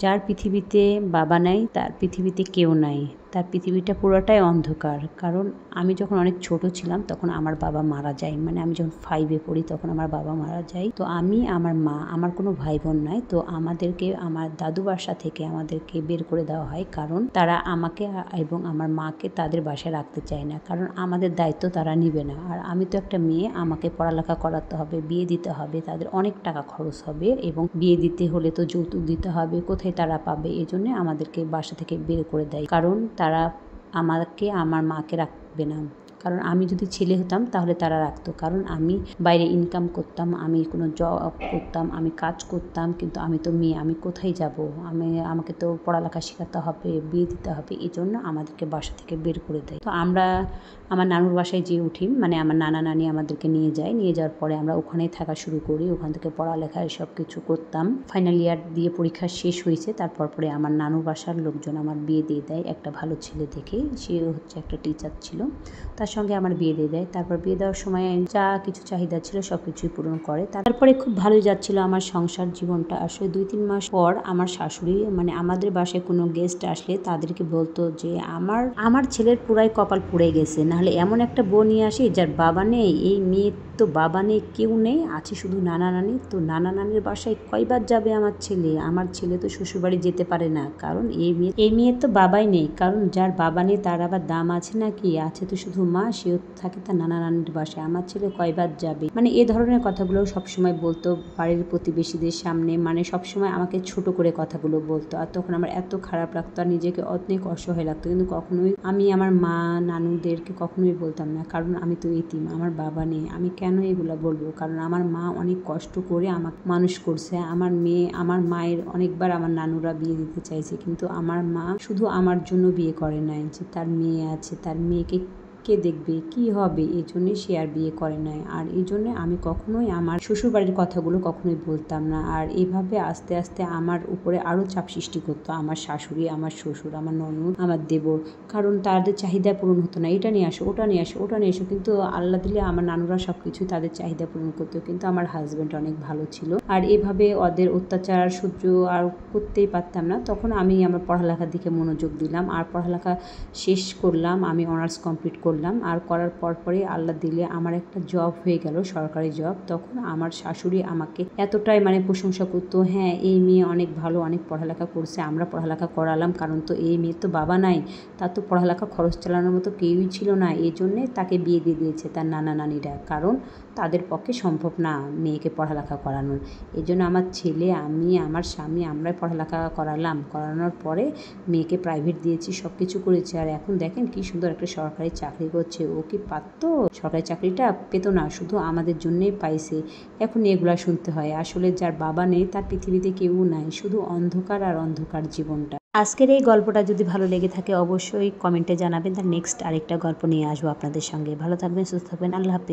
যার পৃথিবীতে বাবা নাই তার পৃথিবীতে কেউ নাই, তার পৃথিবীটা পুরোটাই অন্ধকার। কারণ আমি যখন অনেক ছোট ছিলাম তখন আমার বাবা মারা যায়, মানে আমি যখন 5-এ পড়ি তখন আমার বাবা মারা যায়। তো আমি, আমার মা, আমার কোনো ভাই বোন নাই, তো আমাদেরকে আমার দাদু বাসা থেকে আমাদেরকে বের করে দেওয়া হয়, কারণ তারা আমাকে এবং আমার মাকে তাদের বাসায় রাখতে চায় না, কারণ আমাদের দায়িত্ব তারা নিবে না। আর আমি তো একটা মেয়ে, আমাকে পড়ালেখা করাতে হবে, বিয়ে দিতে হবে, তাদের অনেক টাকা খরচ হবে এবং বিয়ে দিতে হলে তো যৌতুক দিতে হবে, কোথায় তারা পাবে? এই জন্য আমাদেরকে বাসা থেকে বের করে দেয়, কারণ তারা আমাকে, আমার মাকে রাখবে না। কারণ আমি যদি ছেলে হতাম তাহলে তারা রাখতো, কারণ আমি বাইরে ইনকাম করতাম, আমি কোনো জব করতাম, আমি কাজ করতাম, কিন্তু আমি তো মেয়ে, আমি কোথায় যাব? আমাকে তো পড়ালেখা শেখাতে হবে, বিয়ে দিতে হবে, এই জন্য আমাদেরকে বাসা থেকে বের করে দেয়। তো আমরা আমার নানুর বাসায় যেয়ে উঠি, মানে আমার নানা নানি আমাদেরকে নিয়ে যায়, নিয়ে যাওয়ার পরে আমরা ওখানেই থাকা শুরু করি, ওখান থেকে পড়ালেখা সব কিছু করতাম। ফাইনাল ইয়ার দিয়ে পরীক্ষা শেষ হয়েছে, তারপর পরে আমার নানুর বাসার লোকজন আমার বিয়ে দিয়ে দেয় একটা ভালো ছেলে দেখে, সে হচ্ছে একটা টিচার ছিল, তার সঙ্গে আমার বিয়ে দিয়ে দেয়। তারপর বিয়ে দেওয়ার সময় যা কিছু চাহিদা ছিল সব কিছুই পূরণ করে। তারপরে খুব ভালোই যাচ্ছিল আমার সংসার জীবনটা। আসলে 2-3 মাস পর আমার শাশুড়ি, মানে আমাদের বাসায় কোনো গেস্ট আসলে তাদেরকে বলতো যে আমার ছেলের পুরাই কপাল পুড়ে গেছে, নাহলে এমন একটা বউ নিয়ে আসি যার বাবা নেই, এই মেয়ের তো বাবা নেই, কেউ নেই, আছে শুধু নানা নানি। তো নানা নানির বাসায় কয়বার যাবে আমার ছেলে তো শ্বশুরবাড়ি যেতে পারে না, কারণ এই মেয়ের তো বাবাই নেই, কারণ যার বাবা নেই তার আবার দাম আছে নাকি? আছে তো শুধু মা, সেও থাকে তার নানা নানির বাসায়, আমার ছেলে কয়বার যাবে? মানে এই ধরনের কথাগুলো সবসময় বলতো বাড়ির প্রতিবেশীদের সামনে, মানে সবসময় আমাকে ছোট করে কথাগুলো বলতো। আর তখন আমার এত খারাপ লাগতো আর নিজেকে অনেক অসহায় লাগতো, কিন্তু কখনোই আমি আমার মা নানুদেরকে কখনোই বলতাম না, কারণ আমি তো এতিম, আমার বাবা নেই, আমি কেন এগুলো বলবো? কারণ আমার মা অনেক কষ্ট করে আমাকে মানুষ করছে। আমার মায়ের অনেকবার আমার নানুরা বিয়ে দিতে চাইছে, কিন্তু আমার মা শুধু আমার জন্য বিয়ে করে নাই, যে তার মেয়ে আছে, তার মেয়েকে কে দেখবে, কি হবে, এই জন্যে সে আর বিয়ে করে নাই। আর এই জন্যে আমি কখনোই আমার শ্বশুরবাড়ির কথাগুলো কখনোই বলতাম না। আর এইভাবে আস্তে আস্তে আমার উপরে আরও চাপ সৃষ্টি করতো আমার শাশুড়ি, আমার শ্বশুর, আমার ননদ, আমার দেবর, কারণ তাদের চাহিদা পূরণ হতো না, এটা নিয়ে আসো, ওটা নিয়ে আসো, ওটা নিয়ে এসো। কিন্তু আল্লাহ দিলে আমার নানুরা সব কিছুই তাদের চাহিদা পূরণ করতো, কিন্তু আমার হাজব্যান্ড অনেক ভালো ছিল। আর এভাবে ওদের অত্যাচার সহ্য আর করতেই পারতাম না। তখন আমি আমার পড়ালেখার দিকে মনোযোগ দিলাম, আর পড়ালেখা শেষ করলাম, আমি অনার্স কমপ্লিট করলাম। আর করার পরে আল্লাহ দিলে আমার একটা জব হয়ে গেল, সরকারি জব। তখন আমার শাশুড়ি আমাকে এতটাই মানে প্রশংসা করতো, হ্যাঁ এই মেয়ে অনেক ভালো, অনেক পড়ালেখা করছে, আমরা পড়ালেখা করালাম, কারণ তো এই মেয়ের তো বাবা নাই, তার তো পড়ালেখা খরচ চালানোর মতো কেউই ছিল না, এই জন্যে তাকে বিয়ে দিয়ে দিয়েছে তার নানা নানিরা, কারণ তাদের পক্ষে সম্ভব না মেয়েকে পড়ালেখা করানোর। এই জন্য আমার ছেলে, আমি, আমার স্বামী, আমরাই পড়ালেখা করানোর পরে মেয়েকে প্রাইভেট দিয়েছি, সব কিছু করেছি। আর এখন দেখেন কি সুন্দর একটা সরকারি চাকরি করছে। ও কি পারতো? সরকারি চাকরিটা পেতো না, শুধু আমাদের জন্যেই পাইছে। এখন এগুলা শুনতে হয়। আসলে যার বাবা নেই তার পৃথিবীতে কেউ নাই, শুধু অন্ধকার আর অন্ধকার জীবনটা। আজকের এই গল্পটা যদি ভালো লেগে থাকে অবশ্যই কমেন্টে জানাবেন, তার নেক্সট আরেকটা গল্প নিয়ে আসবো আপনাদের সঙ্গে। ভালো থাকবেন, সুস্থ থাকবেন, আল্লাহ হাফেজ।